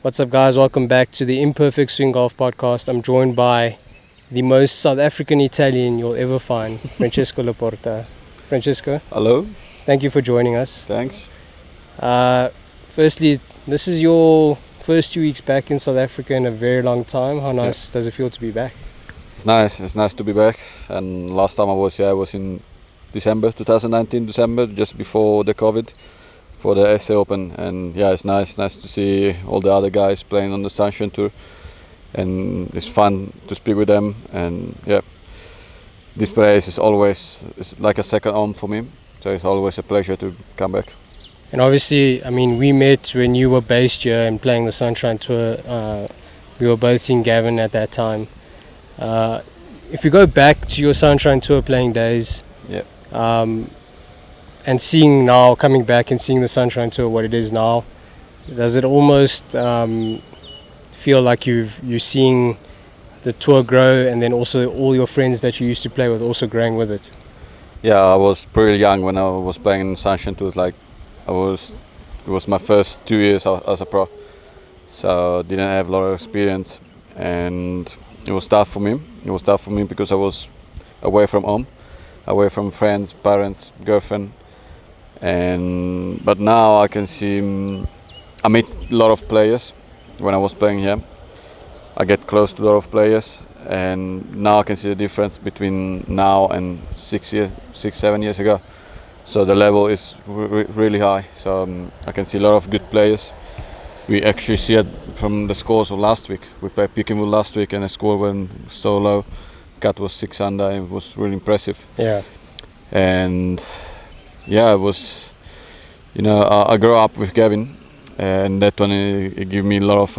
What's up, guys? Welcome back to the Imperfect Swing Golf Podcast. I'm joined by the most South African Italian you'll ever find, Francesco Laporta. Francesco, Hello, thank you for joining us. thanks. Firstly, this is your first 2 weeks back in South Africa in a very long time. How nice does it feel to be back? It's nice to be back. And last time I was here, I was in December 2019, just before the COVID, for the SA Open. And yeah, it's nice to see all the other guys playing on the Sunshine Tour, and it's fun to speak with them. And yeah, this place is like a second home for me, so it's always a pleasure to come back. And obviously, I mean, we met when you were based here and playing the Sunshine Tour. We were both seeing Gavin at that time. If you go back to your Sunshine Tour playing days, and seeing now, coming back and seeing the Sunshine Tour, what it is now, does it almost feel like you're seeing the tour grow, and then also all your friends that you used to play with also growing with it? Yeah, I was pretty young when I was playing Sunshine Tour. It was my first 2 years as a pro, so didn't have a lot of experience, and it was tough for me. It was tough for me because I was away from home, away from friends, parents, girlfriend, but now I can see I meet a lot of players. When I was playing here, I get close to a lot of players, and now I can see the difference between now and 7 years ago. So the level is really high. So I can see a lot of good players. We actually see it from the scores of last week. We played Pekinwood last week, and the score went so low. Cat was 6 under. It was really impressive. Yeah. And yeah, it was. I grew up with Gavin, and that one it gave me a lot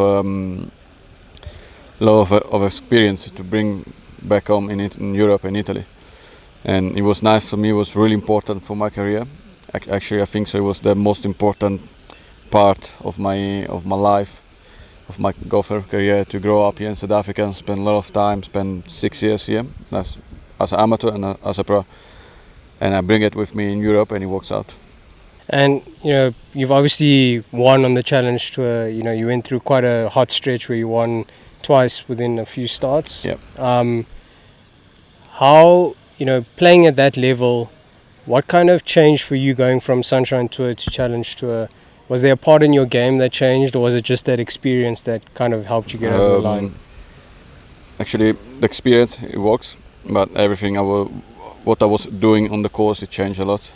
of experience to bring back home in Europe and Italy. And it was nice for me. It was really important for my career. Actually, I think so. It was the most important part of my life, of my golfer career, to grow up here in South Africa and spend a lot of time. Spend 6 years here as an amateur and as a pro. And I bring it with me in Europe, and it works out. And you've obviously won on the Challenge Tour. You went through quite a hot stretch where you won twice within a few starts. Yeah. How playing at that level, what kind of changed for you going from Sunshine Tour to Challenge Tour? Was there a part in your game that changed, or was it just that experience that kind of helped you get over the line? Actually, the experience, it works, but everything what I was doing on the course, it changed a lot.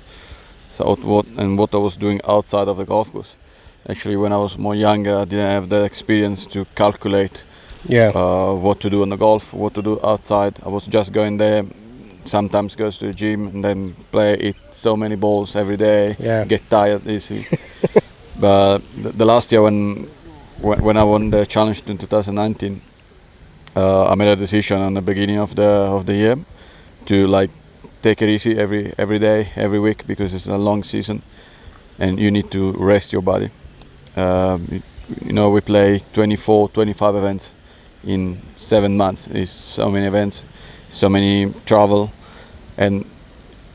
So what I was doing outside of the golf course. Actually, when I was more younger, I didn't have the experience to calculate what to do on the golf, what to do outside. I was just going there, sometimes goes to the gym and then eat so many balls every day, get tired easily. But the last year when I won the challenge in 2019, I made a decision on the beginning of the year to take it easy every day, every week, because it's a long season and you need to rest your body. We play 24, 25 events in 7 months. It's so many events, so many travel, and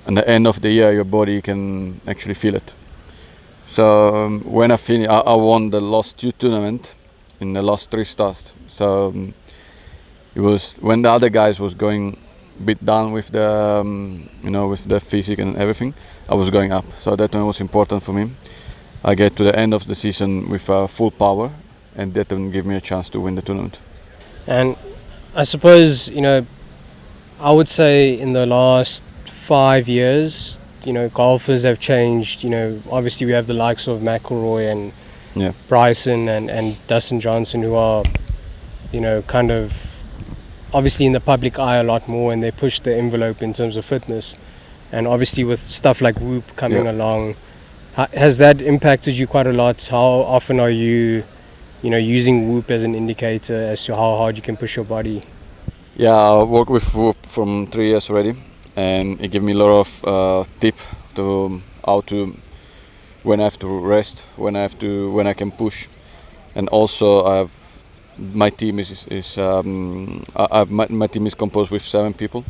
at the end of the year your body can actually feel it. So when I finished, I won the last 2 tournaments in the last 3 starts. So it was when the other guys was going a bit down with the physique and everything, I was going up. So that one was important for me. I get to the end of the season with full power, and that one gave me a chance to win the tournament. And I suppose I would say in the last 5 years, golfers have changed. Obviously we have the likes of McIlroy and Bryson and Dustin Johnson, who are kind of obviously in the public eye a lot more, and they push the envelope in terms of fitness. And obviously with stuff like Whoop coming along, has that impacted you quite a lot? How often are you using Whoop as an indicator as to how hard you can push your body? Yeah, I work with Whoop from 3 years already, and it gave me a lot of tip to how to, when I have to rest, when I can push. And also I have my team my team is composed with 7 people.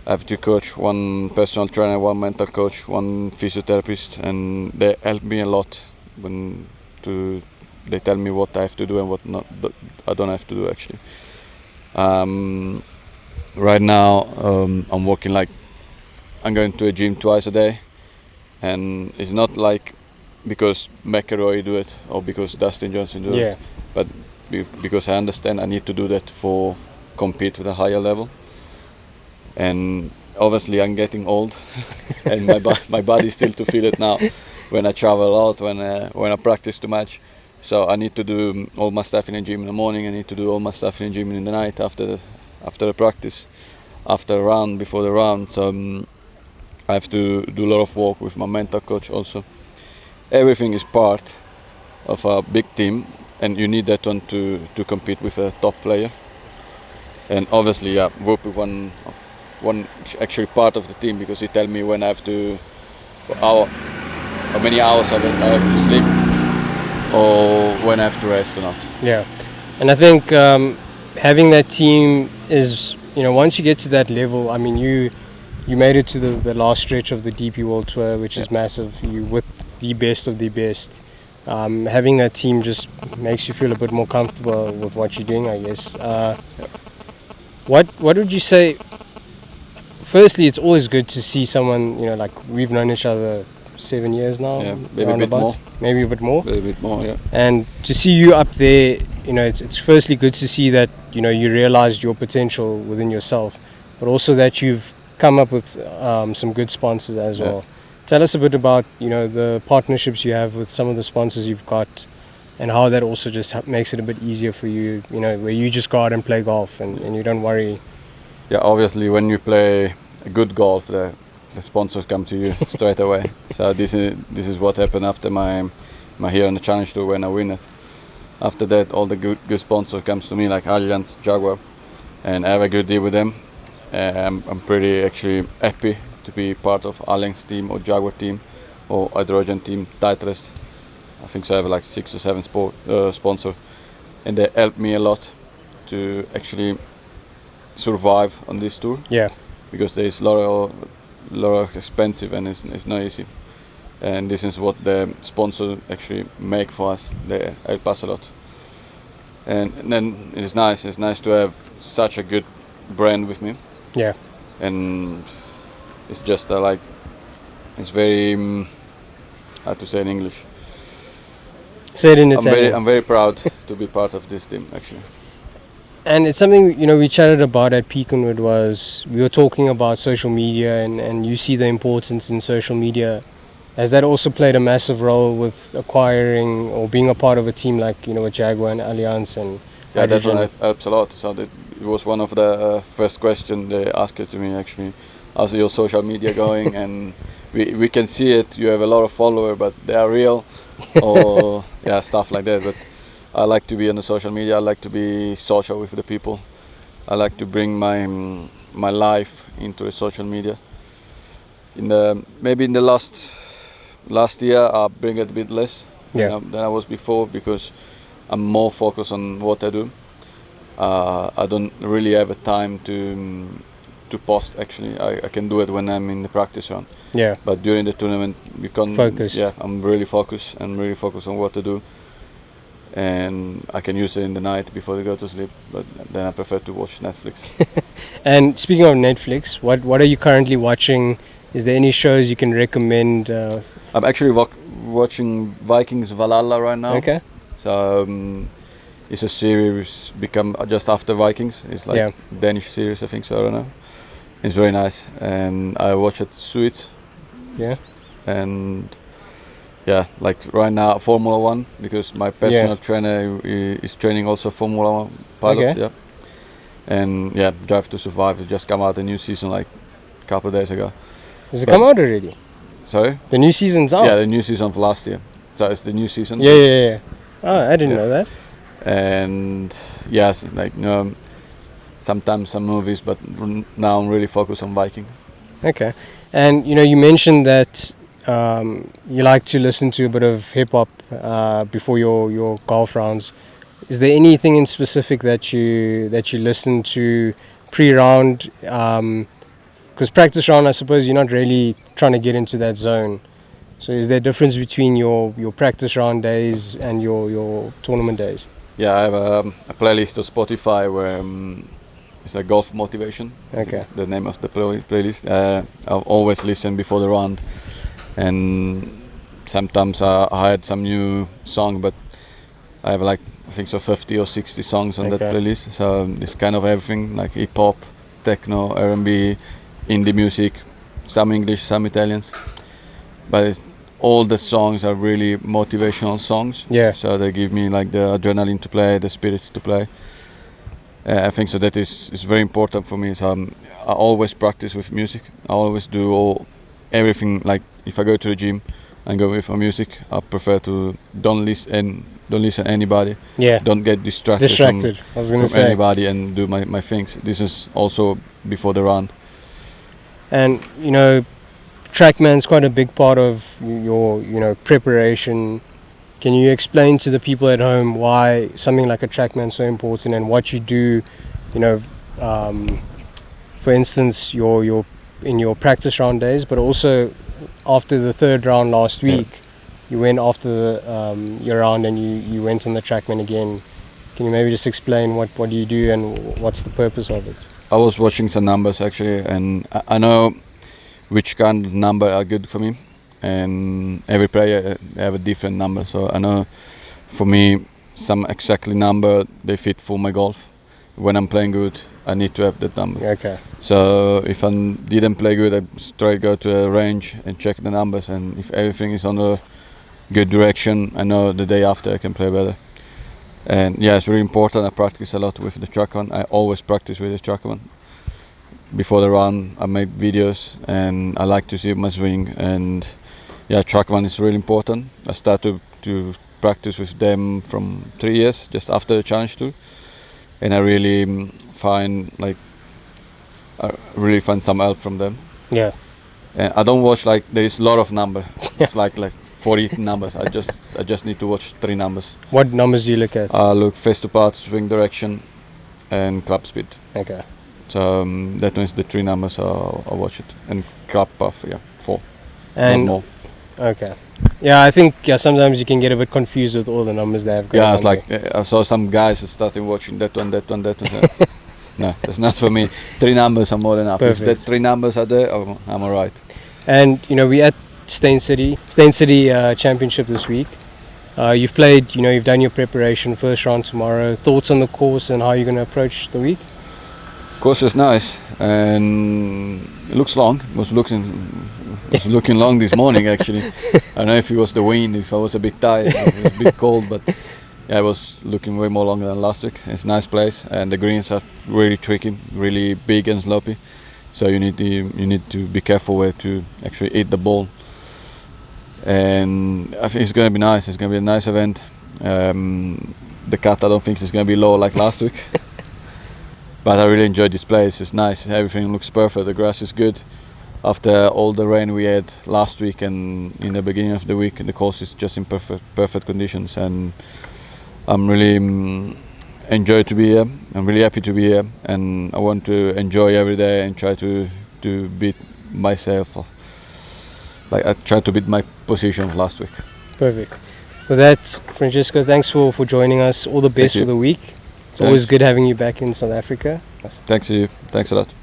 I have 2 coach, 1 personal trainer, 1 mental coach, 1 physiotherapist, and they help me a lot to they tell me what I have to do and what not. But I don't have to do actually. Right now, I'm working like I'm going to a gym twice a day, and it's not like because McElroy do it or because Dustin Johnson do it, but because I understand I need to do that for compete with a higher level. And obviously I'm getting old, and my body still to feel it now when I travel out, when I practice too much. So I need to do all my stuff in the gym in the morning. I need to do all my stuff in the gym in the night after the practice, after a round, before the round. So I have to do a lot of work with my mental coach also. Everything is part of a big team, and you need that one to compete with a top player. And obviously, Whoopi one actually part of the team, because he tell me when I have to, how many hours I have to sleep, or when I have to rest or not. Yeah, and I think having that team is, once you get to that level, I mean, you made it to the last stretch of the DP World Tour, which is massive. You with the best of the best. Having that team just makes you feel a bit more comfortable with what you're doing, I guess. What would you say? Firstly, it's always good to see someone, like we've known each other 7 years now. Yeah, maybe a bit more. Maybe a bit more. Maybe a bit more, yeah. And to see you up there, it's firstly good to see that, you realized your potential within yourself, but also that you've come up with some good sponsors as well. Tell us a bit about, the partnerships you have with some of the sponsors you've got, and how that also just makes it a bit easier for you, where you just go out and play golf and you don't worry. Yeah, obviously when you play a good golf, the sponsors come to you straight away. So this is what happened after my here on the Challenge Tour when I win it. After that, all the good sponsors comes to me, like Allianz, Jaguar, and I have a good deal with them. I'm pretty actually happy to be part of Allianz team or Jaguar team or Hydrogen team, Titleist. I think so I have like 6 or 7 sponsors, and they help me a lot to actually survive on this tour. Yeah. Because there is a lot of expensive, and it's not easy. And this is what the sponsor actually make for us. They help us a lot. And then it's nice. It's nice to have such a good brand with me. Yeah. And it's just like, it's very how to say in English. Say it in Italian. I'm very proud to be part of this team actually. And it's something, we chatted about at Peakenwood, was we were talking about social media, and you see the importance in social media. Has that also played a massive role with acquiring or being a part of a team like, with Jaguar and Allianz and Hydrogen? That helps a lot. So it was one of the first questions they asked it to me actually. How's your social media going? And we can see it. You have a lot of followers, but they are real, or stuff like that. But I like to be on the social media. I like to be social with the people. I like to bring my life into the social media. Maybe in the last year I bring it a bit less than I was before, because I'm more focused on what I do. I don't really have a time to post actually. I can do it when I'm in the practice round. Yeah. But during the tournament you can't focus. Yeah, I'm really focused on what to do. And I can use it in the night before I go to sleep, but then I prefer to watch Netflix. And speaking of Netflix, what are you currently watching? Is there any shows you can recommend? I'm actually watching Vikings Valhalla right now. Okay. So it's a series become just after Vikings. It's like Danish series, I think so. I don't know. It's very nice, and I watch it Suits. Yeah. And like right now Formula 1, because my personal trainer is training also Formula 1 pilot. Okay. Yeah. And Drive to Survive just come out a new season like a couple of days ago. Has it come out already? Sorry? The new season's out? Yeah, the new season of last year. So it's the new season. Yeah. Oh, I didn't know that. And yes, like sometimes some movies, but now I'm really focused on Viking. Okay. And you mentioned that you like to listen to a bit of hip hop before your golf rounds. Is there anything in specific that you listen to pre-round? Because practice round, I suppose you're not really trying to get into that zone. So is there a difference between your practice round days and your tournament days? Yeah, I have a playlist of Spotify where it's a golf motivation. Okay. The name of the playlist. I'll always listen before the round, and sometimes I had some new song, but I have like I think so 50 or 60 songs on that Okay. playlist. So it's kind of everything like hip hop, techno, R&B, indie music, some English, some Italians. But all the songs are really motivational songs. Yeah. So they give me like the adrenaline to play, the spirit to play. I think so that is very important for me. So I always practice with music. I always do everything. Like if I go to the gym and go with my music, I prefer to don't listen anybody. Yeah. Don't get distracted. I was gonna From say. anybody and do my things. This is also before the run. And TrackMan's quite a big part of your preparation. Can you explain to the people at home why something like a TrackMan's so important and what you do? For instance, your in your practice round days, but also after the third round last week, you went after your round and you went on the TrackMan again. Can you maybe just explain what do you do and what's the purpose of it? I was watching some numbers actually, and I know which kind of number are good for me, and every player have a different number. So I know for me some exactly number they fit for my golf. When I'm playing good, I need to have that number. Okay. So if I didn't play good, I straight go to a range and check the numbers, and if everything is on a good direction, I know the day after I can play better. And yeah, it's really important. I practice a lot with the TrackMan. I always practice with the TrackMan. Before the run, I make videos, and I like to see my swing. And yeah, TrackMan is really important. I started to practice with them from 3 years, just after the Challenge Tour, and I really find some help from them. Yeah. And I don't watch like there is a lot of number. It's like 40 numbers. I just need to watch 3 numbers. What numbers do you look at? I look face to path, swing direction, and club speed. Okay. So that means the 3 numbers. I'll watch it, and club path, 4. And not more. okay. Yeah, I think sometimes you can get a bit confused with all the numbers they have going on. It's like I saw some guys starting watching that one. No, that's not for me. 3 numbers are more than enough. Perfect. If that 3 numbers are there, I'm alright. And we at Stain City Championship this week. You've played, you've done your preparation, first round tomorrow. Thoughts on the course and how you're going to approach the week? Course is nice and it looks long. It was looking long this morning actually. I don't know if it was the wind, if I was a bit tired, it was a bit cold, but yeah, it was looking way more longer than last week. It's a nice place and the greens are really tricky, really big and sloppy. So you need to be careful where to actually hit the ball. And I think it's going to be nice. It's going to be a nice event. The cut I don't think is going to be low like last week. But I really enjoyed this place. It's nice. Everything looks perfect. The grass is good. After all the rain we had last week and in the beginning of the week, the course is just in perfect conditions. And I'm really enjoy to be here. I'm really happy to be here, and I want to enjoy every day and try to beat myself. Like I tried to beat my position of last week. Perfect. With that, Francesco, thanks for joining us. All the best for the week. It's always good having you back in South Africa. Thanks to you. Thanks a lot.